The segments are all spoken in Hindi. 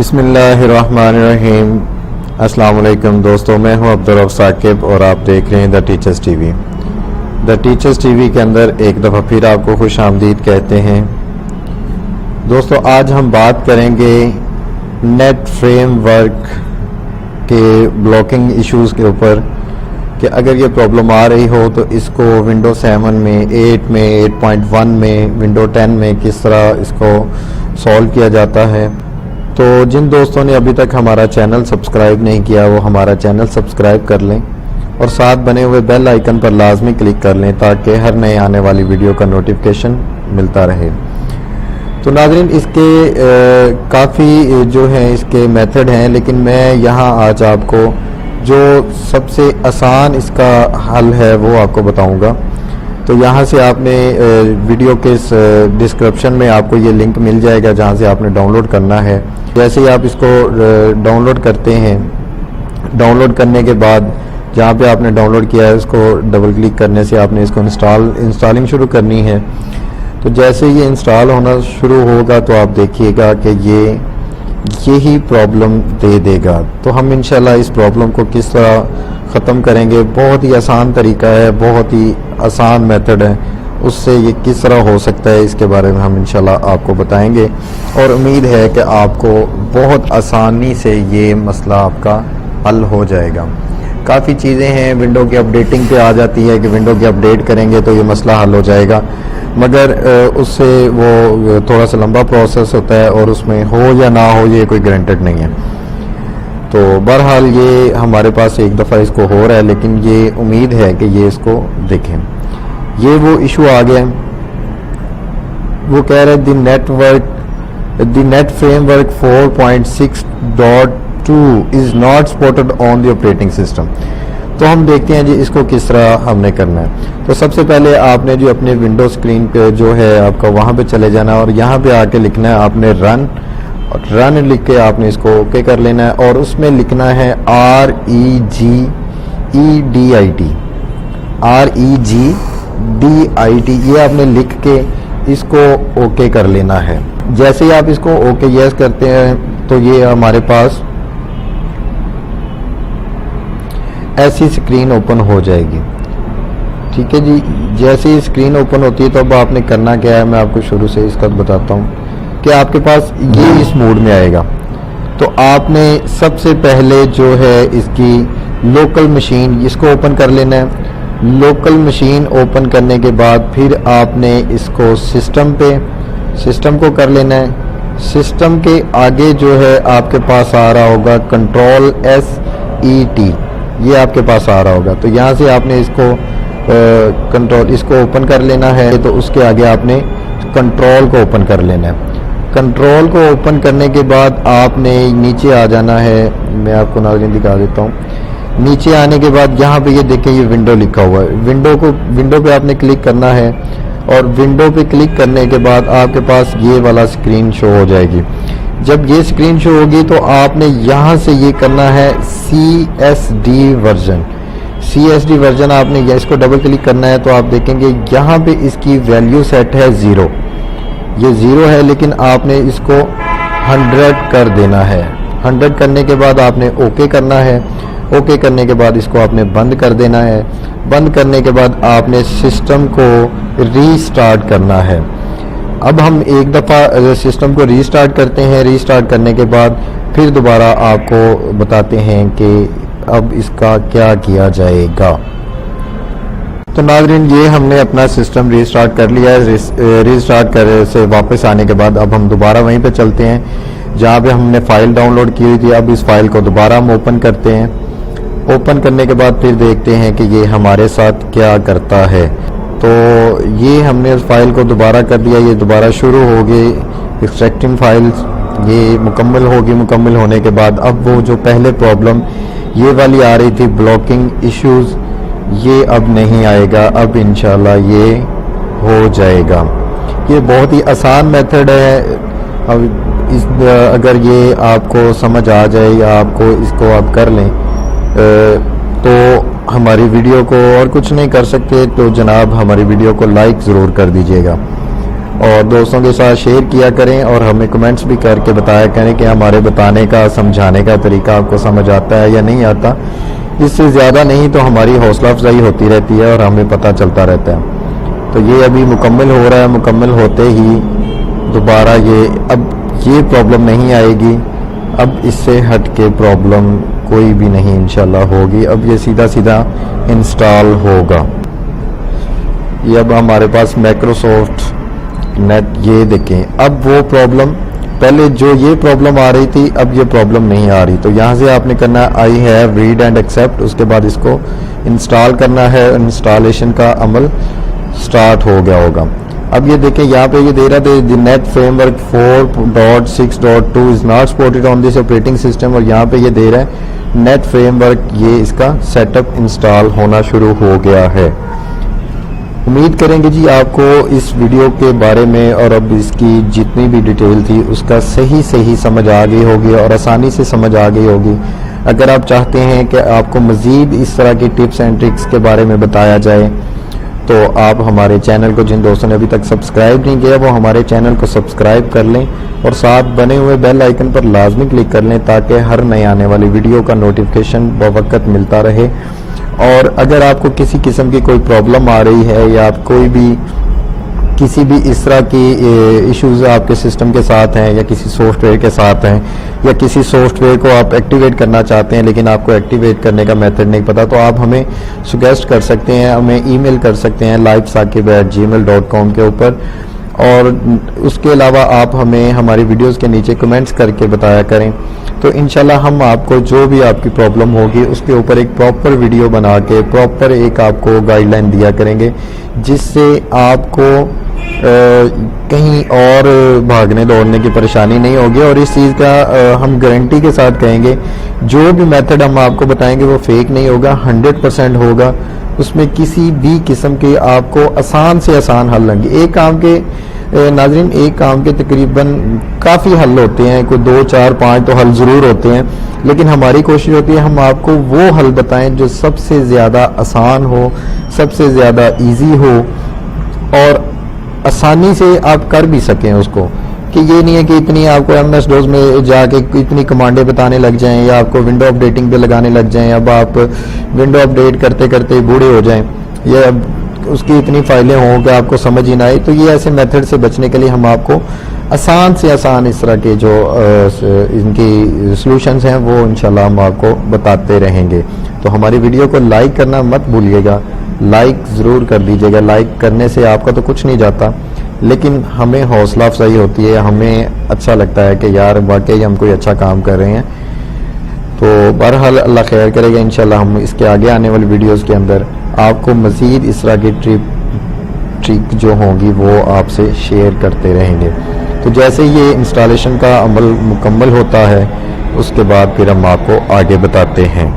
बिस्मिल्लाहिर्रहमानिर्रहीम। अस्सलाम वालेकुम दोस्तों, मैं हूं अब्दुल रऊफ साकिब और आप देख रहे हैं the teachers TV. The teachers TV के अंदर एक दफ़ा फिर आपको खुश आमदीद कहते हैं। दोस्तों, आज हम बात करेंगे नेट फ्रेमवर्क के ब्लॉकिंग इश्यूज़ के ऊपर कि अगर ये प्रॉब्लम आ रही हो तो इसको विंडो 7 में, 8 में, 8.1 में, विंडो 10 में किस तरह इसको सॉल्व किया जाता है। तो जिन दोस्तों ने अभी तक हमारा चैनल सब्सक्राइब नहीं किया वो हमारा चैनल सब्सक्राइब कर लें और साथ बने हुए बेल आइकन पर लाजमी क्लिक कर लें ताकि हर नए आने वाली वीडियो का नोटिफिकेशन मिलता रहे। तो नाज़रीन, इसके काफ़ी जो हैं इसके मेथड हैं, लेकिन मैं यहाँ आज आपको जो सबसे आसान इसका हल है वो आपको बताऊँगा। तो यहाँ से आपने वीडियो के डिस्क्रिप्शन में आपको ये लिंक मिल जाएगा जहाँ से आपने डाउनलोड करना है। जैसे ही आप इसको डाउनलोड करते हैं, डाउनलोड करने के बाद जहाँ पे आपने डाउनलोड किया है उसको डबल क्लिक करने से आपने इसको इंस्टॉलिंग शुरू करनी है। तो जैसे ये इंस्टॉल होना शुरू होगा तो आप देखिएगा कि यही प्रॉब्लम दे देगा। तो हम इंशाल्लाह इस प्रॉब्लम को किस तरह ख़त्म करेंगे, बहुत ही आसान तरीका है, बहुत ही आसान मेथड है, उससे ये किस तरह हो सकता है इसके बारे में हम इंशाल्लाह आपको बताएंगे और उम्मीद है कि आपको बहुत आसानी से ये मसला आपका हल हो जाएगा। काफ़ी चीज़ें हैं विंडो की अपडेटिंग पे आ जाती है कि विंडो की अपडेट करेंगे तो ये मसला हल हो जाएगा, मगर उससे वो थोड़ा सा लंबा प्रोसेस होता है और उसमें हो या ना हो ये कोई गारंटेड नहीं है। तो बहरहाल ये हमारे पास एक दफ़ा इसको हो रहा है, लेकिन ये उम्मीद है कि ये इसको देखें। ये वो इशू आ गया, वो कह रहे हैं the net framework 4.6.2 is not supported on the operating system. तो हम देखते हैं जी इसको किस तरह हमने करना है। तो सबसे पहले आपने जो अपने विंडो स्क्रीन पे जो है आपका वहाँ पे चले जाना और यहाँ पे आके लिखना है आपने रन लिख के आपने इसको ओके कर लेना है और उसमें लिखना है REGEDIT, ये आपने लिख के इसको ओके कर लेना है। जैसे ही आप इसको ओके यस करते हैं तो ये हमारे पास ऐसी स्क्रीन ओपन हो जाएगी। ठीक है जी, जैसे ही स्क्रीन ओपन होती है तो अब आपने करना क्या है, मैं आपको शुरू से इसका बताता हूँ कि आपके पास ये इस मोड में आएगा। तो आपने सबसे पहले जो है इसकी लोकल मशीन इसको ओपन कर लेना है। लोकल मशीन ओपन करने के बाद फिर आपने इसको सिस्टम को कर लेना है। सिस्टम के आगे जो है आपके पास आ रहा होगा Ctrl+SET, ये आपके पास आ रहा होगा। तो यहाँ से आपने इसको इसको ओपन कर लेना है। तो उसके आगे आपने कंट्रोल को ओपन कर लेना है। कंट्रोल को ओपन करने के बाद आपने नीचे आ जाना है। मैं आपको नाज़रीन दिखा देता हूँ। नीचे आने के बाद यहाँ पे ये देखें ये विंडो लिखा हुआ है। विंडो पे आपने क्लिक करना है और विंडो पे क्लिक करने के बाद आपके पास ये वाला स्क्रीन शो हो जाएगी। जब ये स्क्रीन शो होगी तो आपने यहाँ से ये करना है CSD वर्जन आपने इसको डबल क्लिक करना है। तो आप देखेंगे यहाँ पे इसकी वैल्यू सेट है 0, ये 0 है, लेकिन आपने इसको 100 कर देना है। 100 करने के बाद आपने ओके करना है। ओके करने के बाद इसको आपने बंद कर देना है। बंद करने के बाद आपने सिस्टम को रीस्टार्ट करना है। अब हम एक दफ़ा सिस्टम को रीस्टार्ट करते हैं। रीस्टार्ट करने के बाद फिर दोबारा आपको बताते हैं कि अब इसका क्या किया जाएगा। तो नाज़रीन, ये हमने अपना सिस्टम रीस्टार्ट कर लिया है। रीस्टार्ट करने से वापस आने के बाद अब हम दोबारा वहीं पे चलते हैं जहाँ पे हमने फ़ाइल डाउनलोड की हुई थी। अब इस फाइल को दोबारा हम ओपन करते हैं। ओपन करने के बाद फिर देखते हैं कि ये हमारे साथ क्या करता है। तो ये हमने उस फाइल को दोबारा कर दिया, ये दोबारा शुरू हो गई एक्सट्रैक्टिंग फाइल्स, ये मुकम्मल होगी। मुकम्मल होने के बाद अब वो जो पहले प्रॉब्लम ये वाली आ रही थी ब्लॉकिंग इश्यूज़, ये अब नहीं आएगा। अब इंशाल्लाह ये हो जाएगा। ये बहुत ही आसान मेथड है। अब अगर ये आपको समझ आ जाए या आपको इसको आप कर लें तो हमारी वीडियो को और कुछ नहीं कर सकते तो जनाब हमारी वीडियो को लाइक ज़रूर कर दीजिएगा। और दोस्तों के साथ शेयर किया करें और हमें कमेंट्स भी करके बताया करें कि हमारे बताने का समझाने का तरीका आपको समझ आता है या नहीं आता। इससे ज़्यादा नहीं तो हमारी हौसला अफजाई होती रहती है और हमें पता चलता रहता है। तो ये अभी मुकम्मल हो रहा है, मुकम्मल होते ही दोबारा ये प्रॉब्लम नहीं आएगी। अब इससे हट के प्रॉब्लम कोई भी नहीं इंशाल्लाह होगी। अब ये सीधा सीधा इंस्टॉल होगा। ये अब हमारे पास माइक्रोसॉफ्ट नेट, ये देखें अब वो प्रॉब्लम, पहले जो ये प्रॉब्लम आ रही थी अब ये प्रॉब्लम नहीं आ रही। तो यहाँ से आपने करना है I have read and accept, उसके बाद इसको इंस्टॉल करना है। इंस्टॉलेशन का अमल स्टार्ट हो गया होगा। अब ये देखें यहाँ पे ये दे रहा था the net framework 4.6.2 is not supported on this operating system, और यहाँ पे ये दे रहा है नेट फ्रेमवर्क, ये इसका सेटअप इंस्टॉल होना शुरू हो गया है। उम्मीद करेंगे जी आपको इस वीडियो के बारे में और अब इसकी जितनी भी डिटेल थी उसका सही समझ आ गई होगी और आसानी से समझ आ गई होगी। अगर आप चाहते हैं कि आपको मज़ीद इस तरह की टिप्स एंड ट्रिक्स के बारे में बताया जाए तो आप हमारे चैनल को, जिन दोस्तों ने अभी तक सब्सक्राइब नहीं किया वो हमारे चैनल को सब्सक्राइब कर लें और साथ बने हुए बेल आइकन पर लाजमी क्लिक कर लें ताकि हर नए आने वाली वीडियो का नोटिफिकेशन बवक्त मिलता रहे। और अगर आपको किसी किस्म की कोई प्रॉब्लम आ रही है या आप कोई भी किसी भी इस तरह की इश्यूज आपके सिस्टम के साथ हैं या किसी सॉफ्टवेयर के साथ हैं या किसी सॉफ्टवेयर को आप एक्टिवेट करना चाहते हैं लेकिन आपको एक्टिवेट करने का मेथड नहीं पता, तो आप हमें सुजेस्ट कर सकते हैं, हमें ईमेल कर सकते हैं lifesakib@gmail.com के ऊपर। और उसके अलावा आप हमें हमारी वीडियोस के नीचे कमेंट्स करके बताया करें, तो इंशाल्लाह हम आपको जो भी आपकी प्रॉब्लम होगी उसके ऊपर एक प्रॉपर वीडियो बना के प्रॉपर एक आपको गाइडलाइन दिया करेंगे जिससे आपको कहीं और भागने दौड़ने की परेशानी नहीं होगी। और इस चीज़ का हम गारंटी के साथ कहेंगे जो भी मेथड हम आपको बताएंगे वो फेक नहीं होगा, 100% होगा। उसमें किसी भी किस्म के आपको आसान से आसान हल लेंगे। एक काम के नाज़रीन, एक काम के तकरीबन काफ़ी हल होते हैं, कोई 2 4 5 तो हल ज़रूर होते हैं, लेकिन हमारी कोशिश होती है हम आपको वो हल बताएं जो सबसे ज़्यादा आसान हो, सबसे ज़्यादा इजी हो और आसानी से आप कर भी सकें उसको। कि ये नहीं है कि इतनी आपको MS DOS में जाके इतनी कमांडें बताने लग जाएं या आपको विंडो अपडेटिंग पे लगाने लग जाएं, अब आप विंडो अपडेट करते करते बूढ़े हो जाएं या उसकी इतनी फाइलें हों कि आपको समझ ही ना आए। तो ये ऐसे मेथड से बचने के लिए हम आपको आसान से आसान इस तरह के जो इनकी सॉल्यूशंस हैं वो इंशाल्लाह हम आपको बताते रहेंगे। तो हमारी वीडियो को लाइक करना मत भूलिएगा, लाइक ज़रूर कर दीजिएगा। लाइक करने से आपका तो कुछ नहीं जाता, लेकिन हमें हौसला अफजाई होती है, हमें अच्छा लगता है कि यार वाकई हम कोई अच्छा काम कर रहे हैं। तो बहरहाल अल्लाह खैर करेगा, इंशाल्लाह हम इसके आगे आने वाली वीडियोस के अंदर आपको मज़ीद इस तरह की ट्रिक जो होंगी वो आपसे शेयर करते रहेंगे। तो जैसे ये इंस्टॉलेशन का अमल मुकम्मल होता है उसके बाद फिर हम आपको आगे बताते हैं।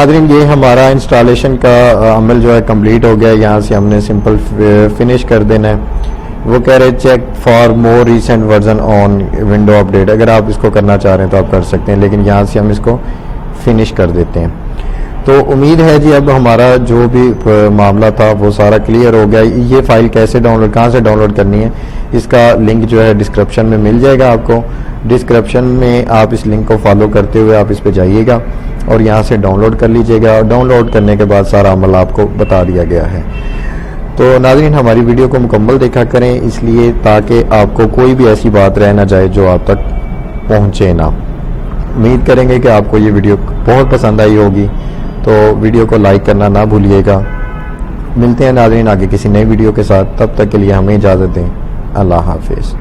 नाज़रीन, ये हमारा इंस्टॉलेशन का अमल जो है कंप्लीट हो गया। यहाँ से हमने सिंपल फिनिश कर देना है। वो कह रहे check for more recent version on window update. अगर आप इसको करना चाह रहे हैं तो आप कर सकते हैं, लेकिन यहाँ से हम इसको फिनिश कर देते हैं। तो उम्मीद है जी अब हमारा जो भी मामला था वो सारा क्लियर हो गया। ये फ़ाइल कैसे डाउनलोड, कहाँ से डाउनलोड करनी है, इसका लिंक जो है डिस्क्रिप्शन में मिल जाएगा आपको। डिस्क्रिप्शन में आप इस लिंक को फॉलो करते हुए आप इस पे जाइएगा और यहाँ से डाउनलोड कर लीजिएगा। और डाउनलोड करने के बाद सारा अमल आपको बता दिया गया है। तो नाज़रीन, हमारी वीडियो को मुकम्मल देखा करें, इसलिए ताकि आपको कोई भी ऐसी बात रह ना जाए जो आप तक पहुँचे ना। उम्मीद करेंगे कि आपको ये वीडियो बहुत पसंद आई होगी, तो वीडियो को लाइक करना ना भूलिएगा। मिलते हैं नाज़रीन आगे किसी नई वीडियो के साथ, तब तक के लिए हमें इजाज़त दें। अल्लाह हाफिज़।